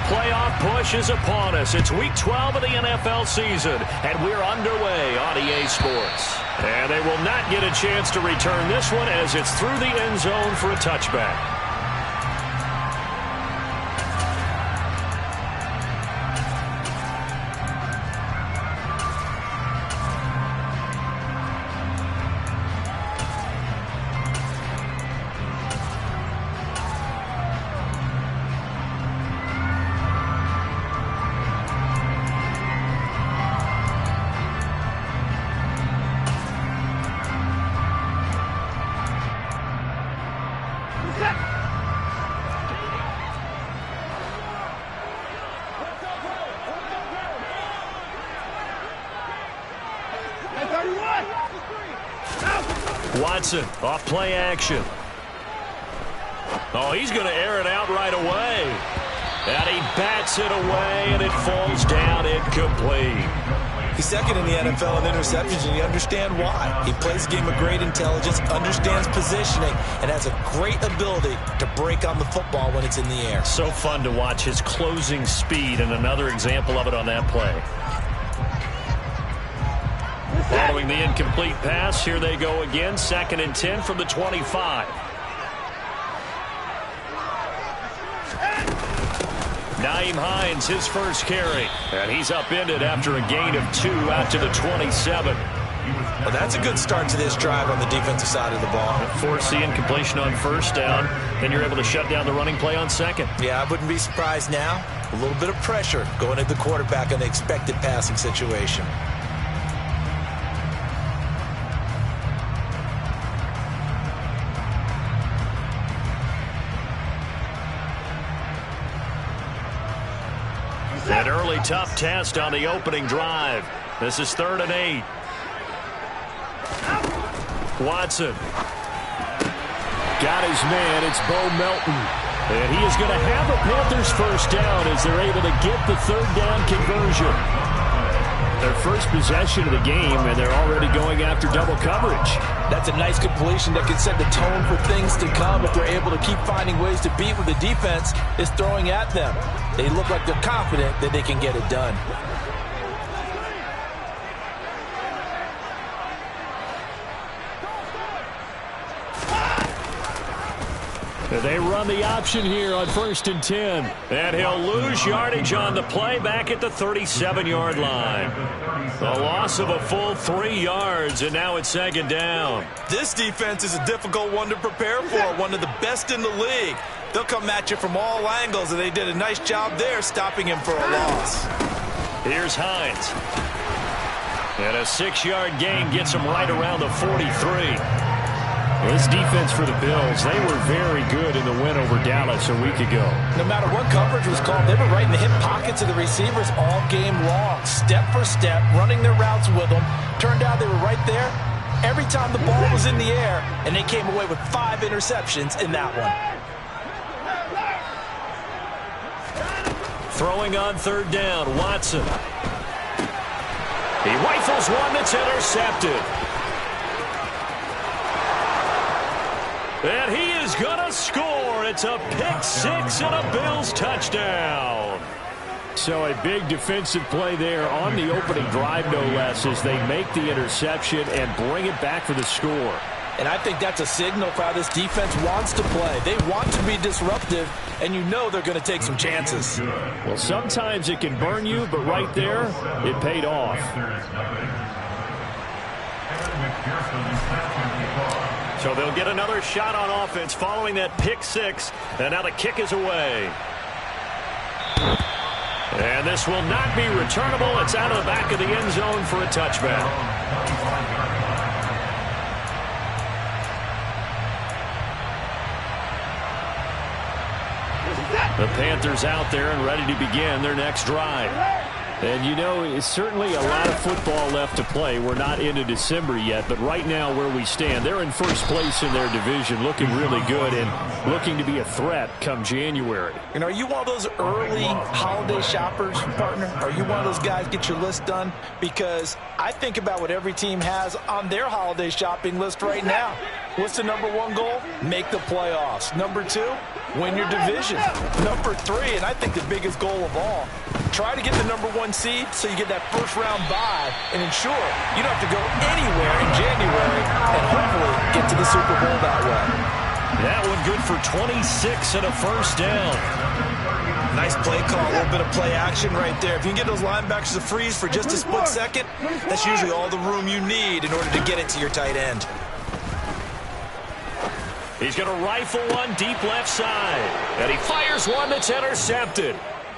playoff push is upon us. It's Week 12 of the NFL season, and we're underway on EA Sports. And they will not get a chance to return this one as it's through the end zone for a touchback. Watson off play action. Oh, he's going to air it out right away. And he bats it away, and it falls down incomplete. He's second in the NFL in interceptions, and you understand why. He plays a game of great intelligence, understands positioning, and has a great ability to break on the football when it's in the air. So fun to watch his closing speed, and another example of it on that play. Following the incomplete pass, here they go again. 2nd and 10 from the 25. Nyheim Hines, his first carry. And he's upended after a gain of 2 out to the 27. Well, that's a good start to this drive on the defensive side of the ball. Force the incompletion on first down. Then you're able to shut down the running play on second. Yeah, I wouldn't be surprised now. A little bit of pressure going at the quarterback on the expected passing situation. An early tough test on the opening drive. This is 3rd and 8. Watson. Got his man. It's Bo Melton. And he is going to have the Panthers first down as they're able to get the 3rd down conversion. Their first possession of the game, and they're already going after double coverage. That's a nice completion that can set the tone for things to come if they're able to keep finding ways to beat what the defense is throwing at them. They look like they're confident that they can get it done. They run the option here on 1st and 10. And he'll lose yardage on the play back at the 37-yard line. A loss of a full 3 yards, and now it's 2nd down. This defense is a difficult one to prepare for, one of the best in the league. They'll come at you from all angles, and they did a nice job there stopping him for a loss. Here's Hines. And a 6-yard gain gets him right around the 43. This defense for the Bills, they were very good in the win over Dallas a week ago. No matter what coverage was called, they were right in the hip pockets of the receivers all game long, step for step, running their routes with them. Turned out they were right there every time the ball was in the air, and they came away with 5 interceptions in that one. Throwing on 3rd down, Watson. He rifles one that's intercepted. And he is going to score. It's a pick 6 and a Bills touchdown. So a big defensive play there on the opening drive, no less, as they make the interception and bring it back for the score. And I think that's a signal for how this defense wants to play. They want to be disruptive, and you know they're going to take some chances. Well, sometimes it can burn you, but right there, it paid off. So they'll get another shot on offense following that pick 6, and now the kick is away. And this will not be returnable. It's out of the back of the end zone for a touchback. The Panthers out there and ready to begin their next drive. And, you know, it's certainly a lot of football left to play. We're not into December yet, but right now where we stand, they're in first place in their division, looking really good and looking to be a threat come January. And are you one of those early holiday shoppers, partner? Are you one of those guys get your list done? Because I think about what every team has on their holiday shopping list right now. What's the #1 goal? Make the playoffs. #2, win your division. Number 3, and I think the biggest goal of all, try to get the number 1 seed so you get that first-round bye and ensure you don't have to go anywhere in January and hopefully get to the Super Bowl that way. That one good for 26 and a first down. Nice play call, a little bit of play action right there. If you can get those linebackers to freeze for just a split second, that's usually all the room you need in order to get it to your tight end. He's going to rifle one deep left side. And he fires one that's intercepted.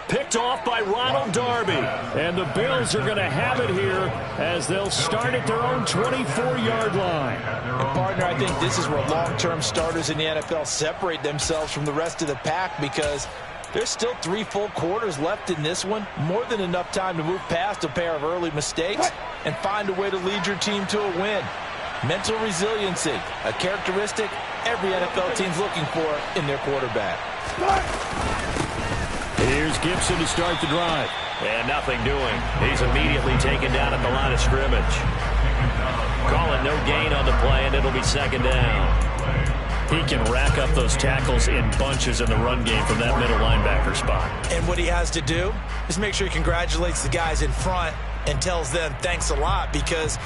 Picked off by Ronald Darby. And the Bills are going to have it here as they'll start at their own 24-yard line. And partner, I think this is where long-term starters in the NFL separate themselves from the rest of the pack, because there's still 3 full quarters left in this one. More than enough time to move past a pair of early mistakes and find a way to lead your team to a win. Mental resiliency, a characteristic every NFL team's looking for in their quarterback. Here's Gibson to start the drive. And nothing doing. He's immediately taken down at the line of scrimmage. Calling no gain on the play, and it'll be second down. He can rack up those tackles in bunches in the run game from that middle linebacker spot. And what he has to do is make sure he congratulates the guys in front and tells them thanks a lot, because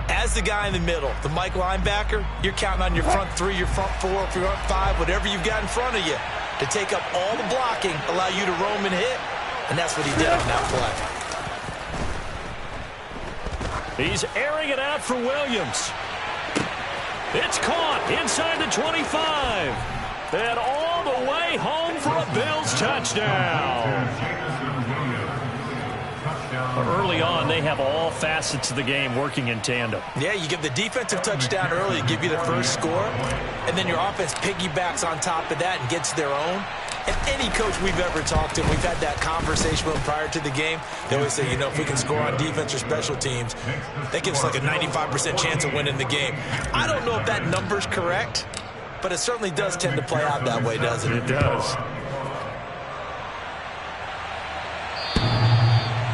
as the guy in the middle, the Mike linebacker, you're counting on your front 3, your front 4, your front 5, whatever you've got in front of you to take up all the blocking, allow you to roam and hit. And that's what he did on that play. He's airing it out for Williams. It's caught inside the 25. And all the way home for a Bills touchdown. Early on, they have all facets of the game working in tandem. Yeah, you give the defensive touchdown early, give you the first score, and then your offense piggybacks on top of that and gets their own. And any coach we've ever talked to, we've had that conversation with them prior to the game. They always say, you know, if we can score on defense or special teams, that gives us like a 95% chance of winning the game. I don't know if that number's correct, but it certainly does tend to play out that way, doesn't it? It does.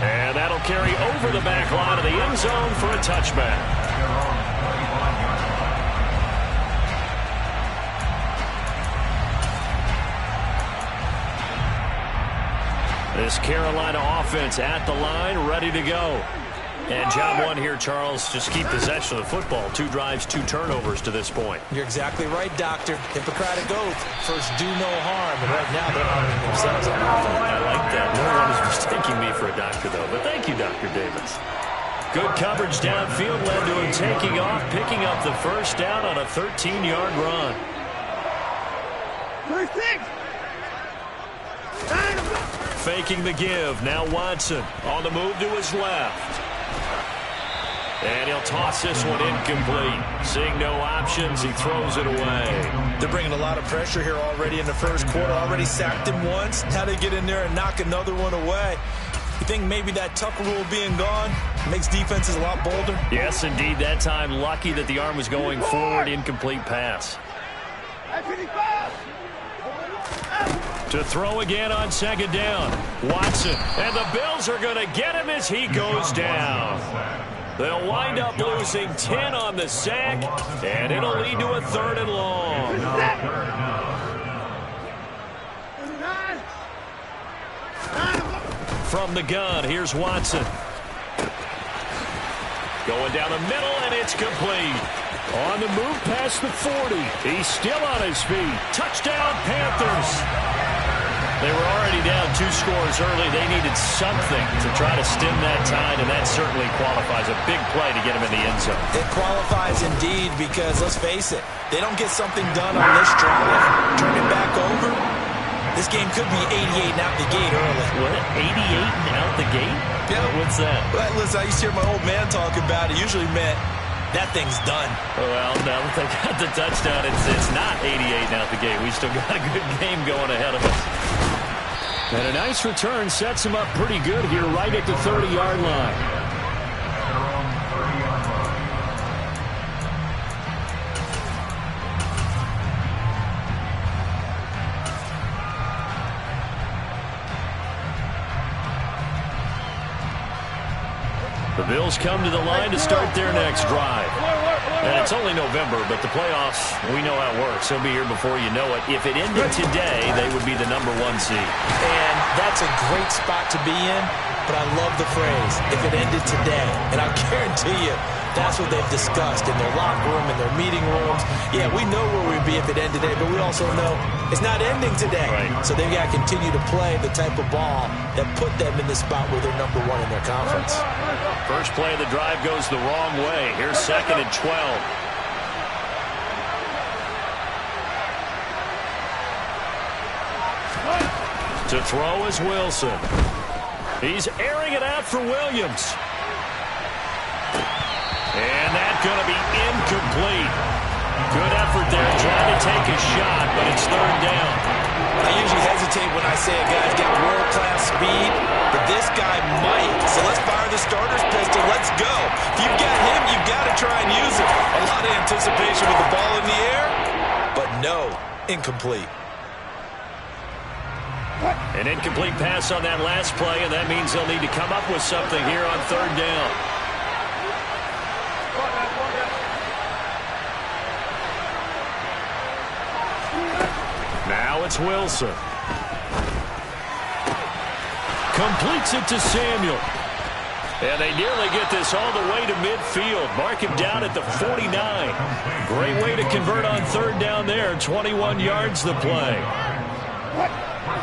And that'll carry over the back line of the end zone for a touchback. This Carolina offense at the line, ready to go. And job one here, Charles, just keep possession of the football. 2 drives, 2 turnovers to this point. You're exactly right, Doctor. Hippocratic oath. First, do no harm. And right now, they're harming themselves on offense. I like that. No one is mistaking me for a doctor, though. But thank you, Dr. Davis. Good coverage downfield led to him taking off, picking up the first down on a 13-yard run. Faking the give. Now Watson on the move to his left. And he'll toss this one incomplete. Seeing no options, he throws it away. They're bringing a lot of pressure here already in the first quarter. Already sacked him once. How they get in there and knock another one away? You think maybe that Tucker rule being gone makes defenses a lot bolder? Yes, indeed. That time, lucky that the arm was going forward. Incomplete pass. To throw again on second down. Watson. And the Bills are going to get him as he goes down. They'll wind up losing 10 on the sack, and it'll lead to a 3rd and long. From the gun, here's Watson. Going down the middle, and it's complete. On the move past the 40. He's still on his feet. Touchdown, Panthers. They were already down 2 scores early. They needed something to try to stem that tide, and that certainly qualifies. A big play to get him in the end zone. It qualifies indeed, because let's face it, they don't get something done on this drive. Turn it back over. This game could be 88 and out the gate early. What? 88 and out the gate? Yeah. What's that? Well, listen, I used to hear my old man talk about it. Usually meant that thing's done. Well, now that they got the touchdown, it's not 88 and out the gate. We still got a good game going ahead of us. And a nice return sets him up pretty good here right at the 30-yard line. The Bills come to the line to start their next drive. And it's only November, but the playoffs, we know how it works. They'll be here before you know it. If it ended today, they would be the #1 seed. And that's a great spot to be in, but I love the phrase, if it ended today. And I guarantee you, that's what they've discussed in their locker room, in their meeting rooms. Yeah, we know where we'd be if it ended today, but we also know it's not ending today. Right. So they've got to continue to play the type of ball that put them in the spot where they're #1 in their conference. First play of the drive goes the wrong way. Here's 2nd and 12. To throw is Wilson. He's airing it out for Williams. And that's going to be incomplete. Good effort there, trying to take a shot, but it's 3rd down. I usually hesitate when I say a guy's got world-class speed, but this guy might. So let's fire the starter's pistol. Let's go. If you've got him, you've got to try and use it. A lot of anticipation with the ball in the air, but no, incomplete. An incomplete pass on that last play, and that means they'll need to come up with something here on 3rd down. Now it's Wilson. Completes it to Samuel. And they nearly get this all the way to midfield. Mark him down at the 49. Great way to convert on 3rd down there. 21 yards the play.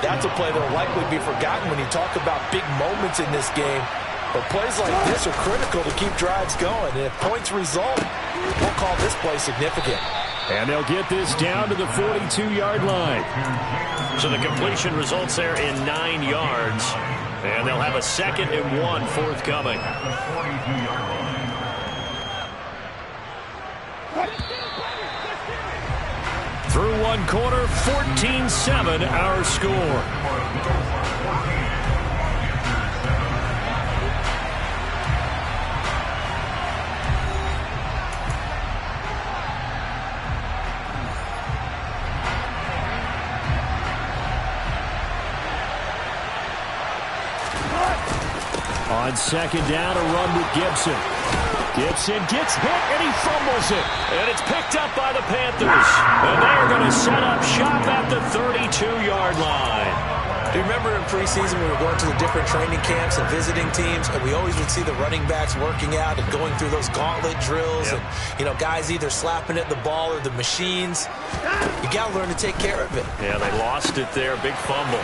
That's a play that will likely be forgotten when you talk about big moments in this game. But plays like this are critical to keep drives going. And if points result, we'll call this play significant. And they'll get this down to the 42-yard line. So the completion results there in 9 yards. And they'll have a 2nd and 1 forthcoming. Through 1 quarter, 14-7 our score. On 2nd down, a run with Gibson. Gibson gets hit, and he fumbles it. And it's picked up by the Panthers. And they're going to set up shop at the 32-yard line. Do you remember in preseason we were going to the different training camps and visiting teams, and we always would see the running backs working out and going through those gauntlet drills, Yep. and, you know, guys either slapping at the ball or the machines. You got to learn to take care of it. Yeah, they lost it there. Big fumble.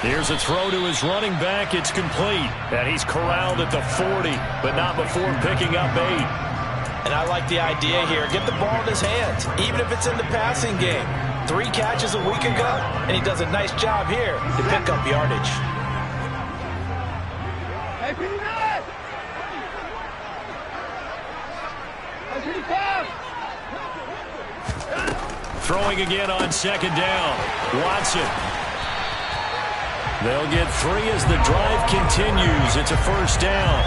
Here's a throw to his running back. It's complete. And he's corralled at the 40, but not before picking up 8. And I like the idea here. Get the ball in his hands, even if it's in the passing game. 3 catches a week ago, and he does a nice job here to pick up yardage. Throwing again on 2nd down. Watson. They'll get 3 as the drive continues. It's a 1st down.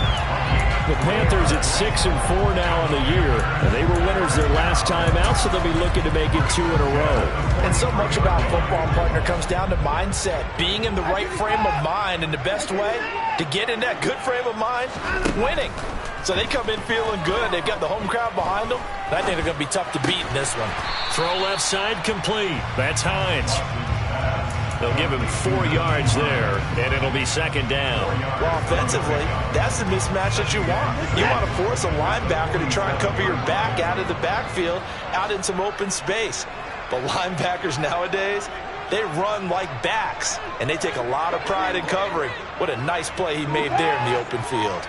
The Panthers at 6-4 now on the year. And they were winners their last time out, so they'll be looking to make it 2 in a row. And so much about football, partner, comes down to mindset. Being in the right frame of mind, and the best way to get in that good frame of mind, winning. So they come in feeling good. They've got the home crowd behind them. I think they're going to be tough to beat in this one. Throw left side complete. That's Hines. They'll give him 4 yards there, and it'll be 2nd down. Well, offensively, that's the mismatch that you want. You want to force a linebacker to try and cover your back out of the backfield, out in some open space. But linebackers nowadays, they run like backs, and they take a lot of pride in covering. What a nice play he made there in the open field.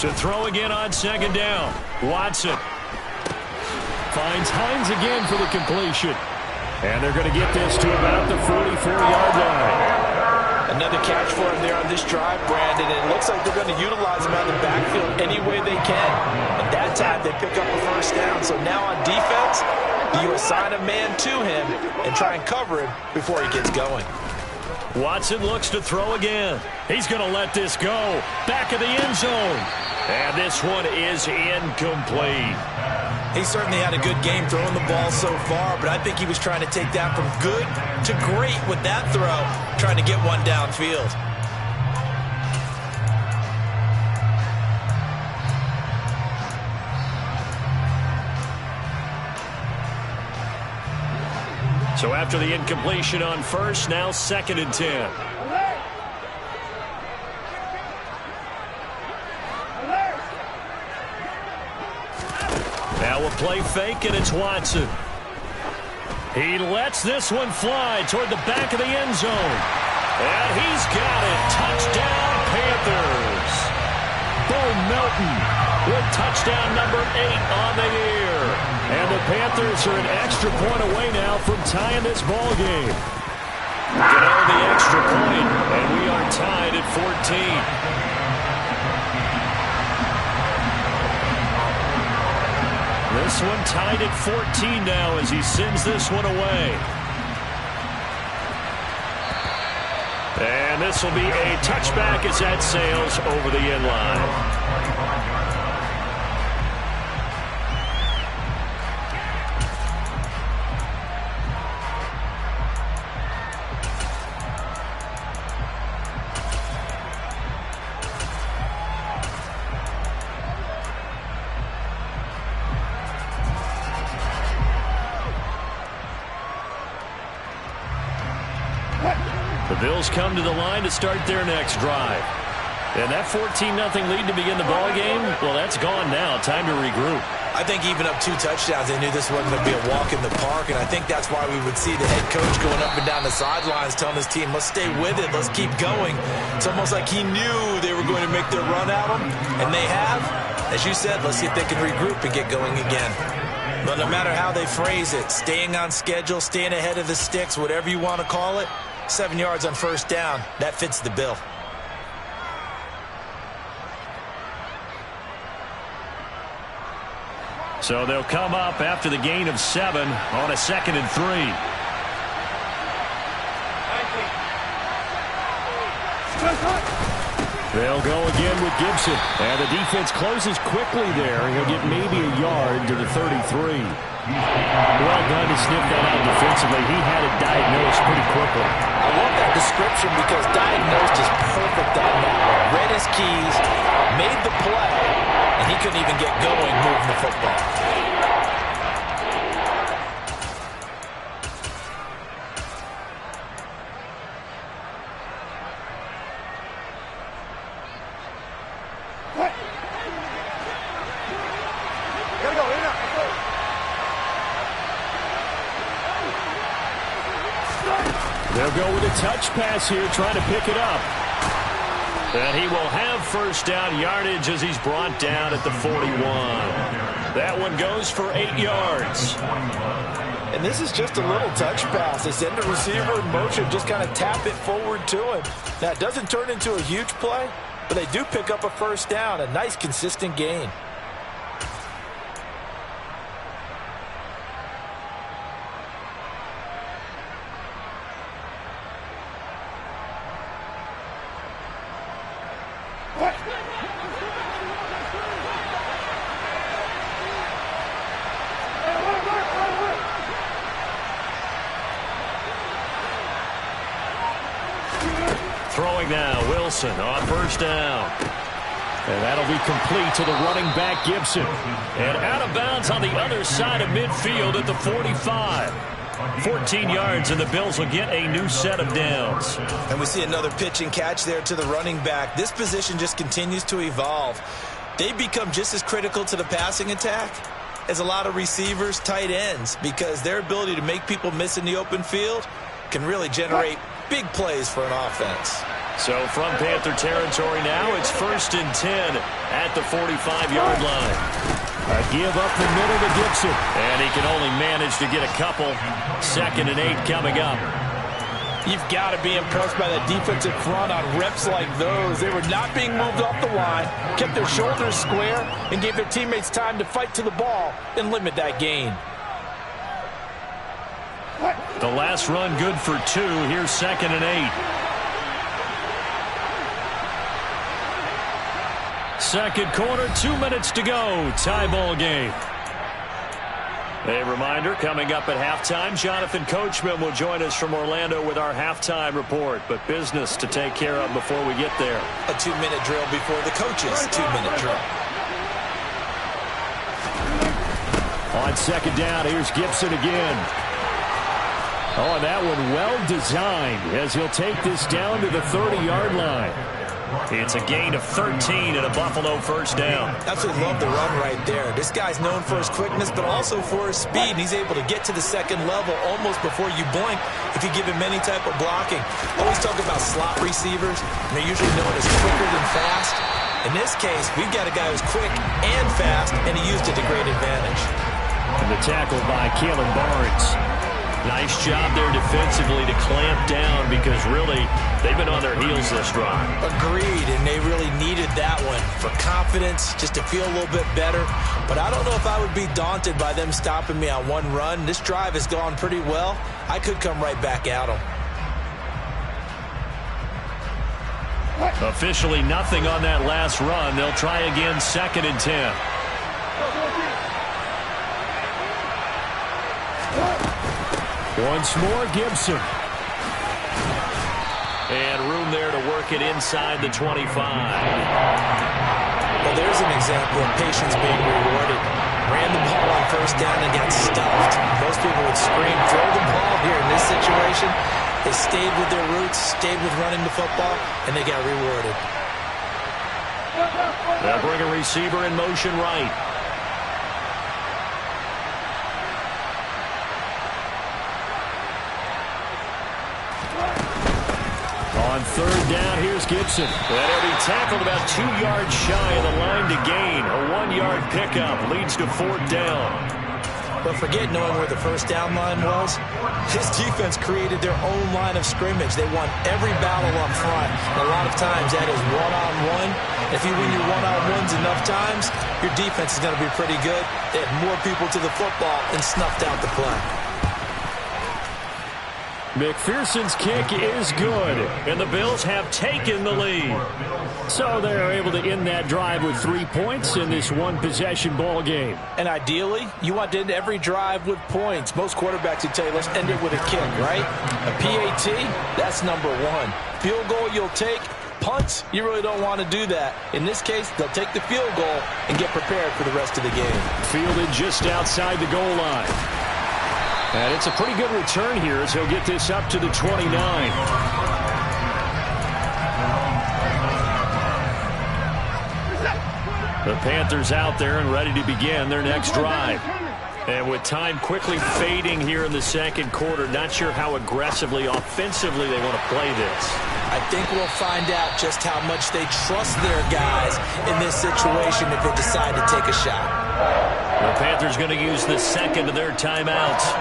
To throw again on 2nd down. Watson finds Hines again for the completion. And they're going to get this to about the 44-yard line. Another catch for him there on this drive, Brandon. And it looks like they're going to utilize him out of the backfield any way they can. And that time they pick up a 1st down. So now on defense, you assign a man to him and try and cover him before he gets going. Watson looks to throw again. He's going to let this go. Back of the end zone. And this one is incomplete. He certainly had a good game throwing the ball so far, but I think he was trying to take that from good to great with that throw, trying to get one downfield. So after the incompletion on first, now 2nd and 10. Now a play fake, and it's Watson. He lets this one fly toward the back of the end zone. And he's got it. Touchdown, Panthers. Bo Melton with touchdown number 8 on the year. And the Panthers are an extra point away now from tying this ball game. Get on the extra point, and we are tied at 14. This one tied at 14 now as he sends this one away. And this will be a touchback as that sails over the end line. The Bills come to the line to start their next drive. And that 14-0 lead to begin the ball game, well, that's gone now. Time to regroup. I think even up 2 touchdowns, they knew this wasn't going to be a walk in the park, and I think that's why we would see the head coach going up and down the sidelines telling his team, let's stay with it, let's keep going. It's almost like he knew they were going to make their run at him, and they have. As you said, let's see if they can regroup and get going again. But no matter how they phrase it, staying on schedule, staying ahead of the sticks, whatever you want to call it, 7 yards on first down, that fits the bill. So they'll come up after the gain of 7 on a 2nd and 3. They'll go again with Gibson. And the defense closes quickly there. He'll get maybe a yard to the 33. Well done to sniff that out defensively. He had it diagnosed pretty quickly. I love that description because diagnosed is perfect on that one. Read his keys, made the play, and he couldn't even get going moving the football. They'll go with a touch pass here, trying to pick it up. And he will have first down yardage as he's brought down at the 41. That one goes for 8 yards. And this is just a little touch pass. They send the receiver in motion, just kind of tap it forward to him. Now, it doesn't turn into a huge play, but they do pick up a first down, a nice, consistent gain. Throwing now, Wilson on first down. And that'll be complete to the running back, Gibson. And out of bounds on the other side of midfield at the 45. 14 yards, and the Bills will get a new set of downs. And we see another pitch and catch there to the running back. This position just continues to evolve. They become just as critical to the passing attack as a lot of receivers, tight ends, because their ability to make people miss in the open field can really generate big plays for an offense. So from Panther territory now, it's 1st and 10 at the 45-yard line. A give up the middle to Gibson. And he can only manage to get a couple. 2nd and 8 coming up. You've got to be impressed by the defensive front on reps like those. They were not being moved off the line, kept their shoulders square, and gave their teammates time to fight to the ball and limit that gain. The last run good for 2. Here's 2nd and 8. Second quarter, 2 minutes to go. Tie ball game. A reminder, coming up at halftime, Jonathan Coachman will join us from Orlando with our halftime report. But business to take care of before we get there. A 2-minute drill before the coach's 2-minute drill. On second down, here's Gibson again. Oh, and that one well designed as he'll take this down to the 30-yard line. It's a gain of 13 and a Buffalo first down. Absolutely love the run right there. This guy's known for his quickness, but also for his speed. He's able to get to the second level almost before you blink if you give him any type of blocking. Always talk about slot receivers, and they're usually known as quicker than fast. In this case, we've got a guy who's quick and fast, and he used it to great advantage. And the tackle by Kalen Barnes. Nice job there defensively to clamp down because really they've been on their heels this drive. Agreed, and they really needed that one for confidence, just to feel a little bit better. But I don't know if I would be daunted by them stopping me on one run. This drive has gone pretty well. I could come right back at them. Officially nothing on that last run. They'll try again, 2nd and 10. Once more, Gibson. And room there to work it inside the 25. Well, there's an example of patience being rewarded. Ran the ball on first down and got stuffed. Most people would scream, throw the ball here. In this situation, they stayed with their roots, stayed with running the football, and they got rewarded. They'll bring a receiver in motion right. On 3rd down, here's Gibson. And he'll be tackled about 2 yards shy of the line to gain. A 1-yard pickup leads to 4th down. But forget knowing where the first down line was. His defense created their own line of scrimmage. They won every battle up front. And a lot of times that is one-on-one. If you win your one-on-ones enough times, your defense is going to be pretty good. They had more people to the football and snuffed out the play. McPherson's kick is good, and the Bills have taken the lead. So they're able to end that drive with 3 points in this one-possession ball game. And ideally, you want to end every drive with points. Most quarterbacks would tell you, let's end it with a kick, right? A PAT, that's number 1. Field goal you'll take. Punts, you really don't want to do that. In this case, they'll take the field goal and get prepared for the rest of the game. Fielded just outside the goal line. And it's a pretty good return here as he'll get this up to the 29. The Panthers out there and ready to begin their next drive. And with time quickly fading here in the second quarter, not sure how aggressively, offensively they want to play this. I think we'll find out just how much they trust their guys in this situation if they decide to take a shot. The Panthers going to use the second of their timeouts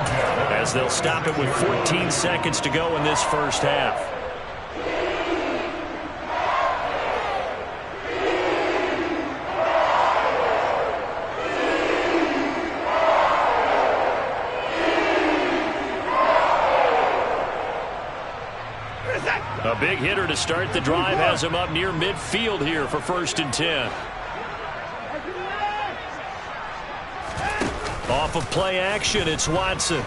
as they'll stop it with 14 seconds to go in this first half. A big hitter to start the drive has him up near midfield here for 1st and 10. Off of play action, it's Watson.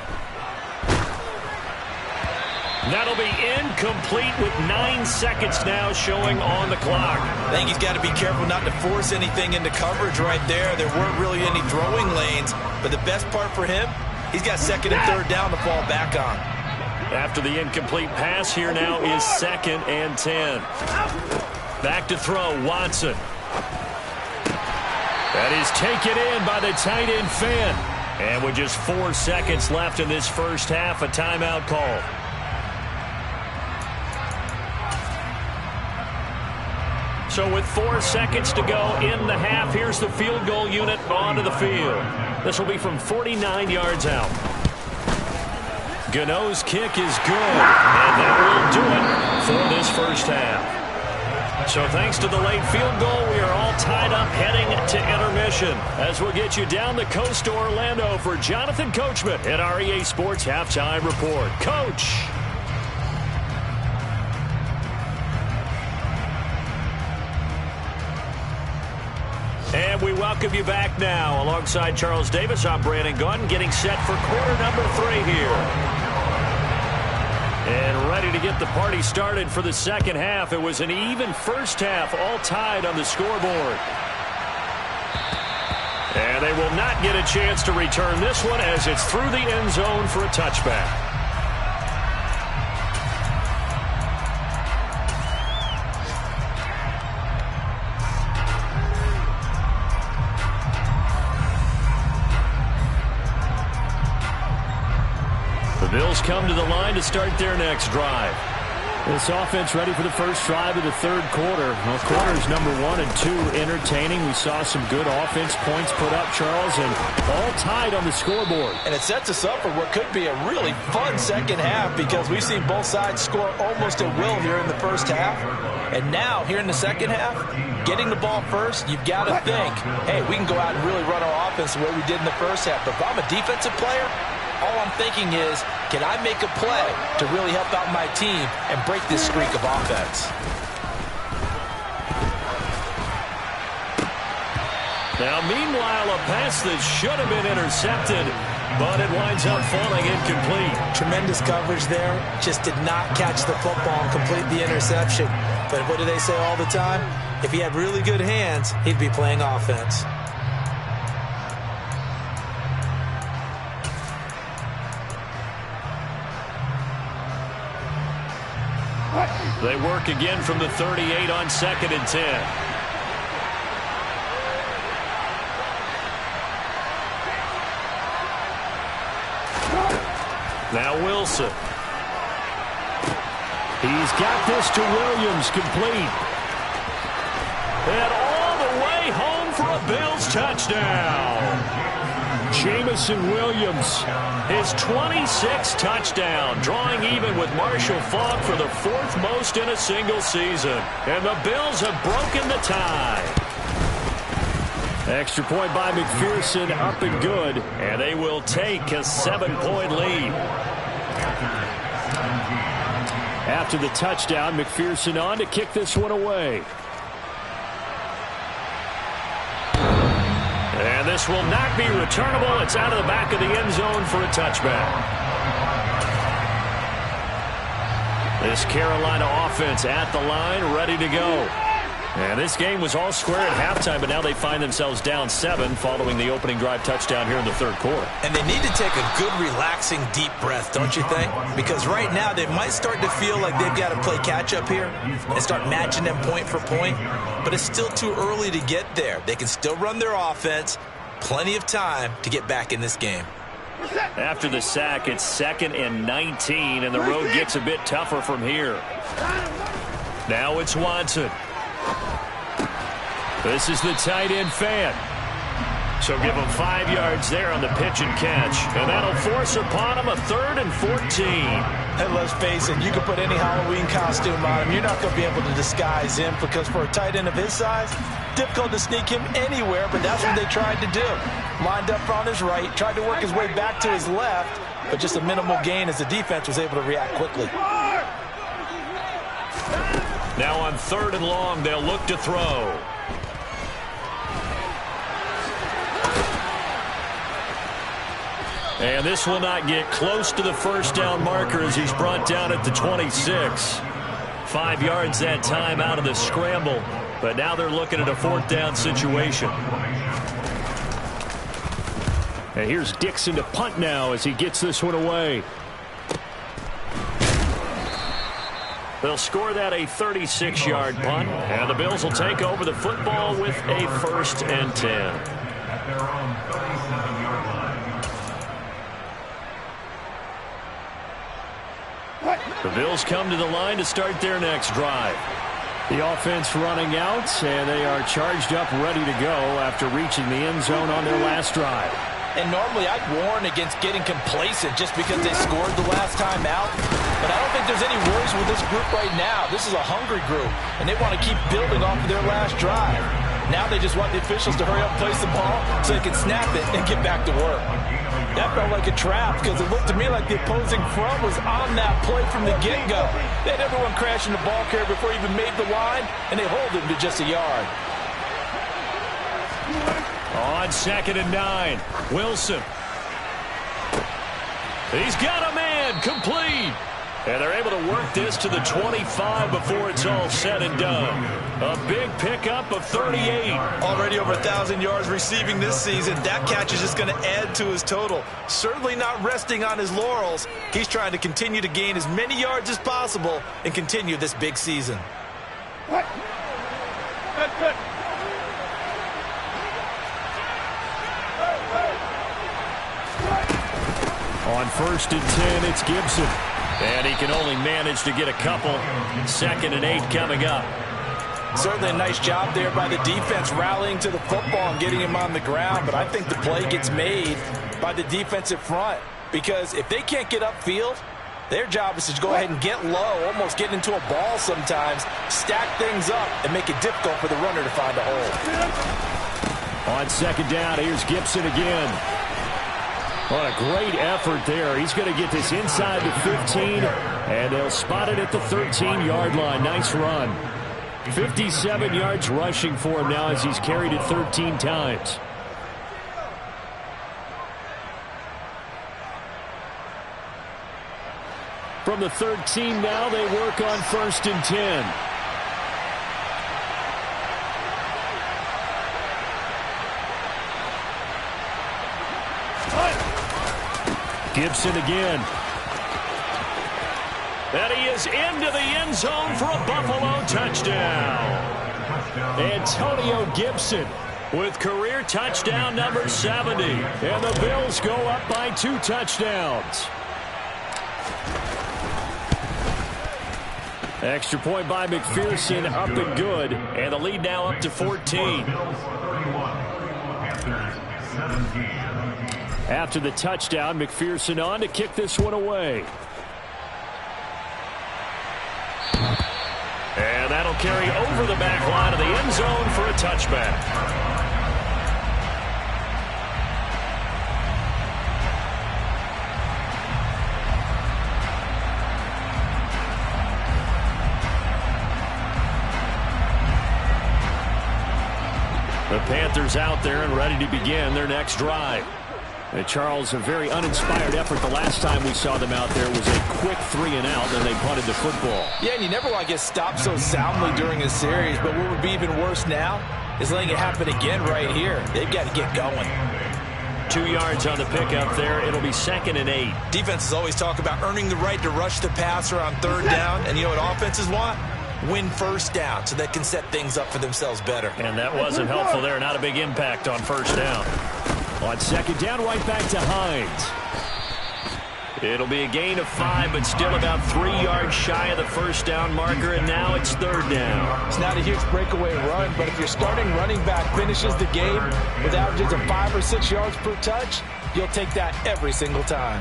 That'll be incomplete with 9 seconds now showing on the clock. I think he's got to be careful not to force anything into coverage right there. There weren't really any throwing lanes, but the best part for him, he's got 2nd and 3rd down to fall back on. After the incomplete pass, here now is 2nd and 10. Back to throw, Watson. That is taken in by the tight end Finn. And with just 4 seconds left in this first half, a timeout call. So with 4 seconds to go in the half, here's the field goal unit onto the field. This will be from 49 yards out. Gano's kick is good, and that will do it for this first half. So thanks to the late field goal, we are all tied up heading to intermission as we'll get you down the coast to Orlando for Jonathan Coachman at our EA Sports Halftime Report. Coach! And we welcome you back now. Alongside Charles Davis, I'm Brandon Gaudin, getting set for quarter number 3 here. And ready to get the party started for the second half. It was an even first half, all tied on the scoreboard. And they will not get a chance to return this one as it's through the end zone for a touchback. Bills come to the line to start their next drive. This offense ready for the first drive of the third quarter. Well, quarters number 1 and 2 entertaining. We saw some good offense points put up, Charles, and all tied on the scoreboard. And it sets us up for what could be a really fun second half because we've seen both sides score almost at will here in the first half. And now, here in the second half, getting the ball first, you've got to think, hey, we can go out and really run our offense the way we did in the first half. But if I'm a defensive player, all I'm thinking is, can I make a play to really help out my team and break this streak of offense? Now, meanwhile, a pass that should have been intercepted, but it winds up falling incomplete. Tremendous coverage there. Just did not catch the football and complete the interception. But what do they say all the time? If he had really good hands, he'd be playing offense. They work again from the 38 on 2nd and 10. Now Wilson. He's got this to Williams, complete. And all the way home for a Bills touchdown. Jamison Williams, his 26th touchdown, drawing even with Marshall Faulk for the 4th most in a single season. And the Bills have broken the tie. Extra point by McPherson, up and good. And they will take a 7-point lead. After the touchdown, McPherson on to kick this one away. And this will not be returnable. It's out of the back of the end zone for a touchback. This Carolina offense at the line, ready to go. And this game was all square at halftime, but now they find themselves down 7 following the opening drive touchdown here in the third quarter. And they need to take a good, relaxing, deep breath, don't you think? Because right now they might start to feel like they've got to play catch-up here and start matching them point for point. But it's still too early to get there. They can still run their offense. Plenty of time to get back in this game. After the sack, it's 2nd and 19, and the road gets a bit tougher from here. Now it's Watson. This is the tight end fan. So give him 5 yards there on the pitch and catch. And that'll force upon him a 3rd and 14. And let's face it, you can put any Halloween costume on him. You're not going to be able to disguise him because for a tight end of his size, difficult to sneak him anywhere, but that's what they tried to do. Lined up on his right, tried to work his way back to his left, but just a minimal gain as the defense was able to react quickly. Now on 3rd and long, they'll look to throw. And this will not get close to the first down marker as he's brought down at the 26. 5 yards that time out of the scramble. But now they're looking at a 4th down situation. And here's Dixon to punt now as he gets this one away. They'll score that a 36-yard punt. And the Bills will take over the football with a 1st and 10. The Bills come to the line to start their next drive. The offense running out, and they are charged up, ready to go after reaching the end zone on their last drive. And normally I'd warn against getting complacent just because they scored the last time out. But I don't think there's any worries with this group right now. This is a hungry group, and they want to keep building off of their last drive. Now they just want the officials to hurry up, place the ball, so they can snap it and get back to work. That felt like a trap because it looked to me like the opposing front was on that play from the get-go. They had everyone crashing the ball carrier before he even made the line, and they hold him to just a yard. On 2nd and 9, Wilson. He's got a man, complete. And they're able to work this to the 25 before it's all said and done. A big pickup of 38. Already over 1,000 yards receiving this season. That catch is just going to add to his total. Certainly not resting on his laurels. He's trying to continue to gain as many yards as possible and continue this big season. On On 1st and 10, it's Gibson. And he can only manage to get a couple. 2nd and 8 coming up. Certainly a nice job there by the defense rallying to the football and getting him on the ground. But I think the play gets made by the defensive front. Because if they can't get upfield, their job is to go ahead and get low, almost get into a ball sometimes, stack things up, and make it difficult for the runner to find a hole. On 2nd down, here's Gibson again. What a great effort there. He's going to get this inside the 15, and they'll spot it at the 13-yard line. Nice run. 57 yards rushing for him now as he's carried it 13 times. From the 13 now, they work on 1st and 10. Gibson again. And he is into the end zone for a Buffalo touchdown. Antonio Gibson with career touchdown number 70. And the Bills go up by 2 touchdowns. Extra point by McPherson, up and good. And the lead now up to 14. After the touchdown, McPherson on to kick this one away. And that'll carry over the back line of the end zone for a touchback. The Panthers out there and ready to begin their next drive. And Charles, a very uninspired effort. The last time we saw them out there was a quick 3-and-out, then they punted the football. Yeah, and you never want to get stopped so soundly during a series, but what would be even worse now is letting it happen again right here. They've got to get going. 2 yards on the pickup there. It'll be 2nd and 8. Defenses always talk about earning the right to rush the passer on 3rd down, and you know what offenses want? Win 1st down so they can set things up for themselves better. And that wasn't helpful there. Not a big impact on 1st down. On 2nd down, right back to Hines. It'll be a gain of 5, but still about 3 yards shy of the 1st down marker, and now it's 3rd down. It's not a huge breakaway run, but if your starting running back finishes the game with averages of 5 or 6 yards per touch, you'll take that every single time.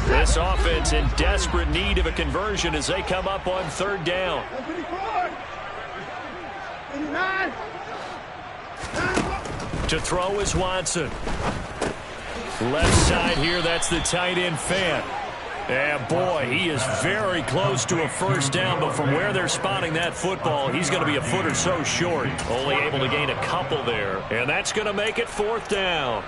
This offense in desperate need of a conversion as they come up on 3rd down. To throw is Watson. Left side here, that's the tight end Fant. And boy, he is very close to a 1st down, but from where they're spotting that football, he's going to be a foot or so short. Only able to gain a couple there. And that's going to make it 4th down.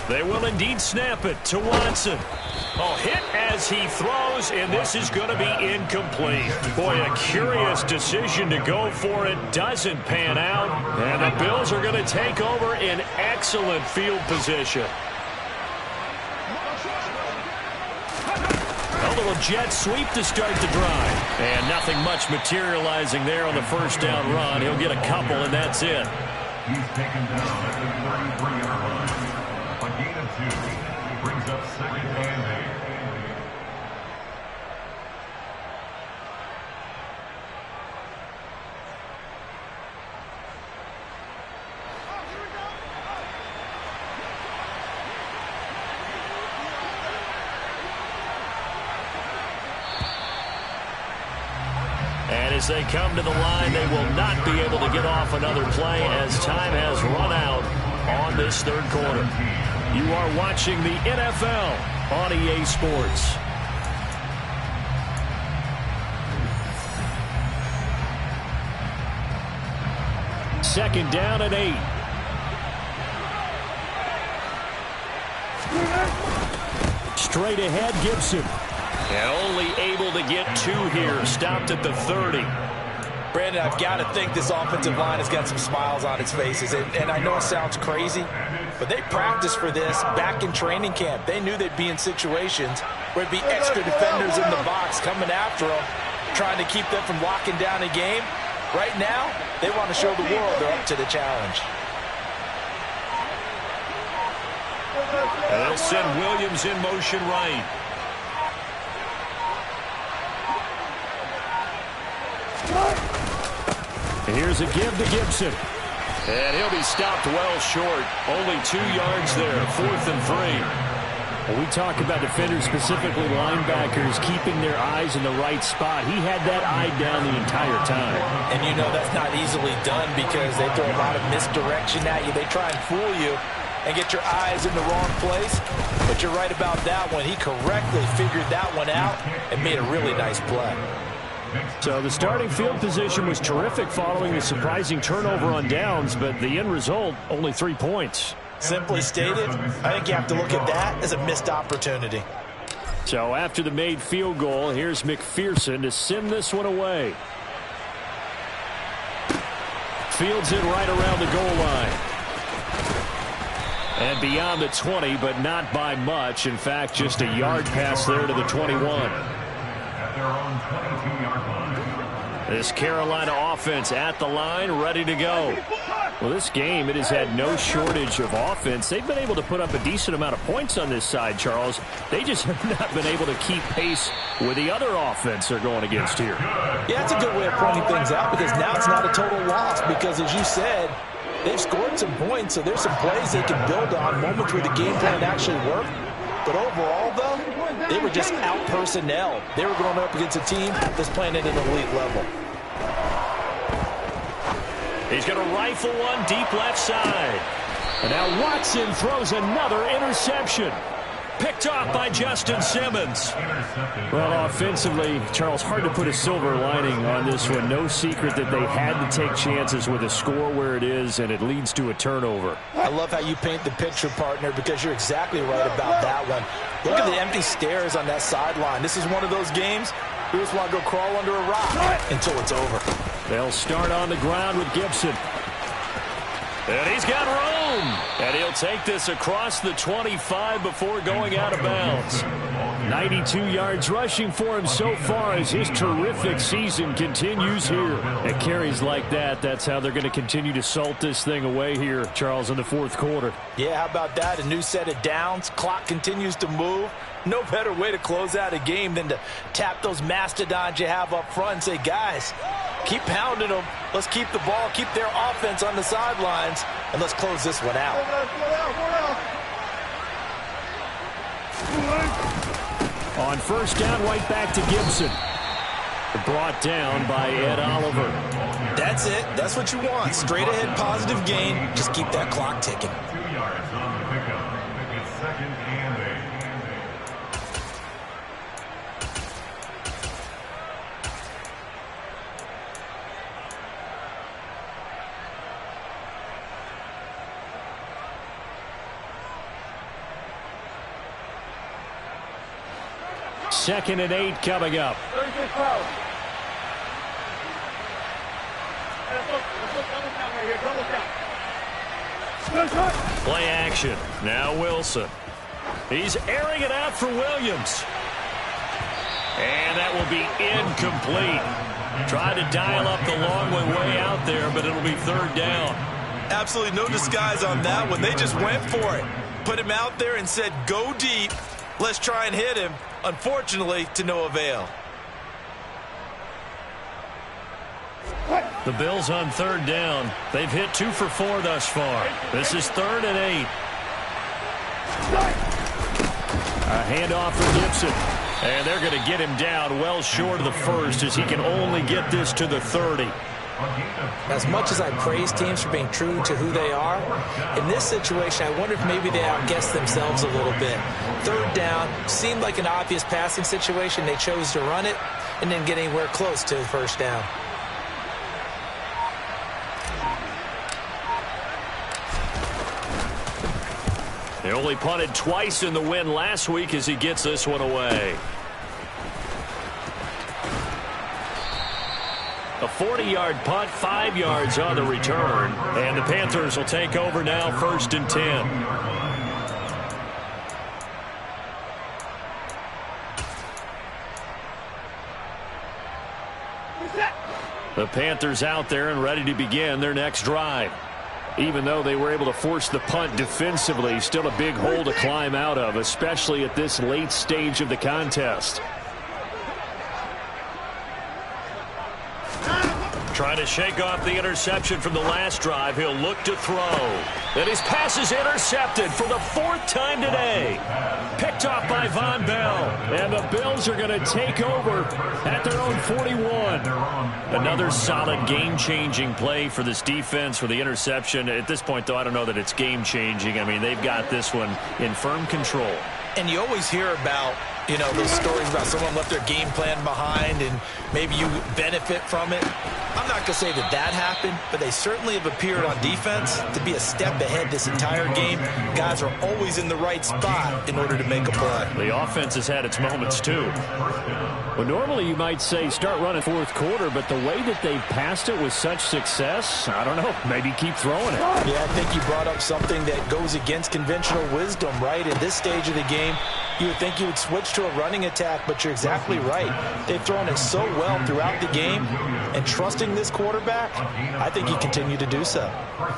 They will indeed snap it to Watson. Oh, hit as he throws, and this is going to be incomplete. Boy, a curious decision to go for it. Doesn't pan out, and the Bills are going to take over in excellent field position. A little jet sweep to start the drive. And nothing much materializing there on the 1st down run. He'll get a couple, and that's it. He's taken down at the 33-yard line. A gain of 2 brings up 2nd and 8. And as they come to the line, they will not be able to get off another play as time has run out on this 3rd quarter. You are watching the NFL on EA Sports. Second down and 8. Straight ahead, Gibson. And only able to get 2 here. Stopped at the 30. Brandon, I've got to think this offensive line has got some smiles on its faces. And I know it sounds crazy, but they practiced for this back in training camp. They knew they'd be in situations where it'd be extra defenders in the box coming after them, trying to keep them from locking down a game. Right now, they want to show the world they're up to the challenge. And they'll send Williams in motion right. Here's a give to Gibson. And he'll be stopped well short. Only 2 yards there. 4th and 3. When we talk about defenders, specifically linebackers, keeping their eyes in the right spot, he had that eye down the entire time. And you know that's not easily done because they throw a lot of misdirection at you. They try and fool you and get your eyes in the wrong place. But you're right about that one. He correctly figured that one out and made a really nice play. So the starting field position was terrific following the surprising turnover on downs, but the end result, only 3 points. Simply stated, I think you have to look at that as a missed opportunity. So after the made field goal, here's McPherson to send this one away. Fields it right around the goal line. And beyond the 20, but not by much. In fact, just a yard pass there to the 21. At their own 22-yard line. This Carolina offense at the line, ready to go. Well, this game, it has had no shortage of offense. They've been able to put up a decent amount of points on this side, Charles. They just have not been able to keep pace with the other offense they're going against here. Yeah, that's a good way of pointing things out because now it's not a total loss because, as you said, they've scored some points, so there's some plays they can build on, moments where the game plan actually worked. But overall, though, they were just out-personnel. They were going up against a team that's playing at an elite level. He's going to rifle one deep left side. And now Watson throws another interception. Picked off by Justin Simmons. Well, offensively, Charles, hard to put a silver lining on this one. No secret that they had to take chances with a score where it is, and it leads to a turnover. I love how you paint the picture, partner, because you're exactly right about that one. Look at the empty stares on that sideline. This is one of those games you just want to go crawl under a rock until it's over. They'll start on the ground with Gibson. And he's got room. And he'll take this across the 25 before going out of bounds. 92 yards rushing for him so far as his terrific season continues here. At carries like that, that's how they're going to continue to salt this thing away here, Charles, in the fourth quarter. Yeah, how about that? A new set of downs. Clock continues to move. No better way to close out a game than to tap those mastodons you have up front and say, guys, keep pounding them. Let's keep the ball, keep their offense on the sidelines, and let's close this one out. On first down, right back to Gibson. Brought down by Ed Oliver. That's it. That's what you want. Straight ahead positive gain. Just keep that clock ticking. 2 yards on the pickup. It's 2nd and 8. Second and 8 coming up. Play action. Now Wilson. He's airing it out for Williams. And that will be incomplete. Tried to dial up the long way out there, but it'll be 3rd down. Absolutely no disguise on that one. They just went for it. Put him out there and said, go deep. Let's try and hit him. Unfortunately, to no avail. The Bills on 3rd down. They've hit 2 for 4 thus far. This is 3rd and 8. A handoff for Gibson. And they're going to get him down well short of the first as he can only get this to the 30. As much as I praise teams for being true to who they are, in this situation, I wonder if maybe they outguessed themselves a little bit. Third down seemed like an obvious passing situation. They chose to run it and didn't get anywhere close to the first down. They only punted twice in the win last week as he gets this one away. A 40-yard punt, 5 yards on the return. And the Panthers will take over now, 1st and 10. The Panthers out there and ready to begin their next drive. Even though they were able to force the punt defensively, still a big hole to climb out of, especially at this late stage of the contest. Trying to shake off the interception from the last drive. He'll look to throw. And his pass is intercepted for the 4th time today. Picked off by Von Bell. And the Bills are going to take over at their own 41. Another solid game-changing play for this defense for the interception. At this point, though, I don't know that it's game-changing. I mean, they've got this one in firm control. And you always hear about, you know, those stories about someone left their game plan behind and maybe you benefit from it. I'm not going to say that that happened, but they certainly have appeared on defense to be a step ahead this entire game. Guys are always in the right spot in order to make a play. The offense has had its moments, too. Well, normally you might say start running 4th quarter, but the way that they've passed it with such success, I don't know, maybe keep throwing it. Yeah, I think you brought up something that goes against conventional wisdom, right? At this stage of the game, you would think you would switch to a running attack, but you're exactly right. They've thrown it so well throughout the game, and trusting this quarterback, I think he continue to do so.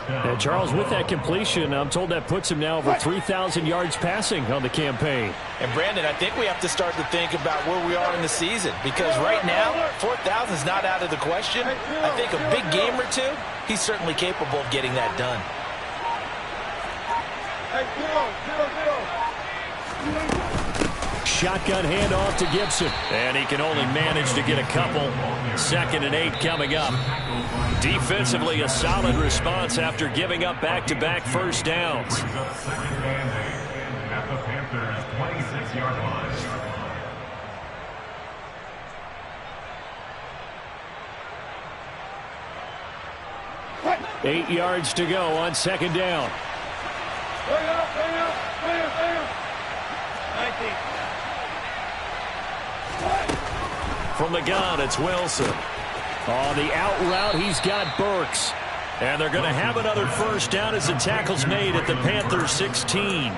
And Charles, with that completion, I'm told that puts him now over 3,000 yards passing on the campaign. And Brandon, I think we have to start to think about where we are in the season, because right now, 4,000 is not out of the question. I think a big game or two, he's certainly capable of getting that done. Shotgun handoff to Gibson. And he can only manage to get a couple. 2nd and 8 coming up. Defensively, a solid response after giving up back-to-back first downs. At the Panthers' 26-yard line. 8 yards to go on 2nd down. From the gun, it's Wilson. On the out route, he's got Burks. And they're going to have another first down as the tackle's made at the Panthers 16.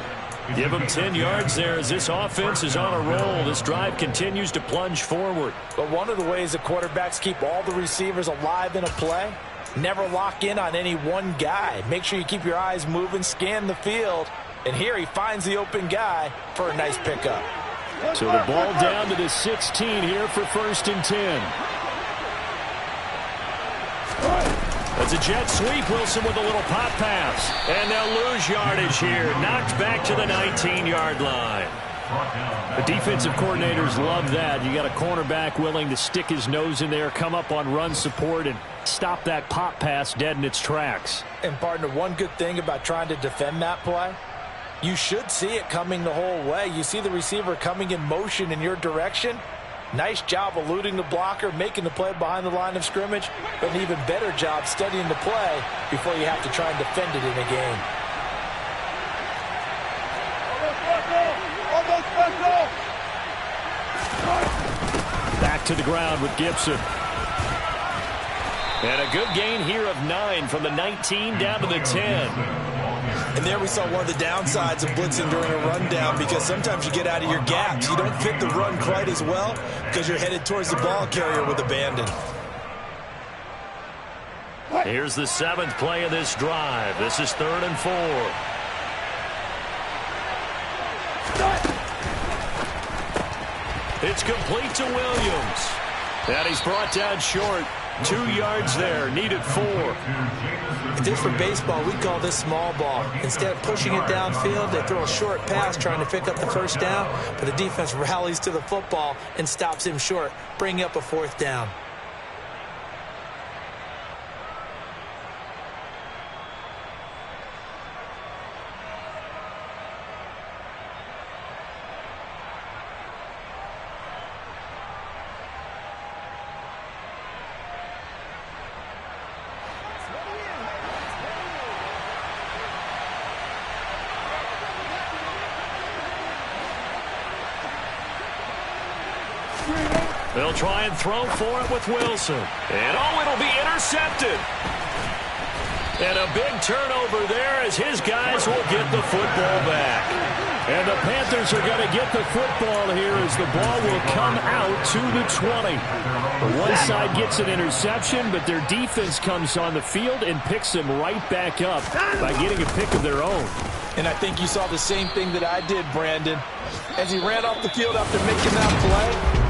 Give them 10 yards there as this offense is on a roll. This drive continues to plunge forward. But one of the ways the quarterbacks keep all the receivers alive in a play, never lock in on any one guy. Make sure you keep your eyes moving, scan the field. And here he finds the open guy for a nice pickup. So the ball down to the 16 here for 1st and 10. It's a jet sweep. Wilson with a little pop pass. And they'll lose yardage here. Knocked back to the 19-yard line. The defensive coordinators love that. You got a cornerback willing to stick his nose in there, come up on run support, and stop that pop pass dead in its tracks. And partner, one good thing about trying to defend that play, you should see it coming the whole way. You see the receiver coming in motion in your direction. Nice job eluding the blocker, making the play behind the line of scrimmage, but an even better job studying the play before you have to try and defend it in a game. Back to the ground with Gibson. And a good gain here of 9 from the 19 down to the 10. And there we saw one of the downsides of blitzing during a rundown, because sometimes you get out of your gaps. You don't fit the run quite as well because you're headed towards the ball carrier with abandon. Here's the 7th play of this drive. This is 3rd and 4. It's complete to Williams. And he's brought down short. 2 yards there, needed 4. Just for baseball, we call this small ball. Instead of pushing it downfield, they throw a short pass trying to pick up the first down, but the defense rallies to the football and stops him short, bringing up a 4th down. They'll try and throw for it with Wilson. And, oh, it'll be intercepted. And a big turnover there as his guys will get the football back. And the Panthers are going to get the football here as the ball will come out to the 20. The one side gets an interception, but their defense comes on the field and picks them right back up by getting a pick of their own. And I think you saw the same thing that I did, Brandon. As he ran off the field after making that play,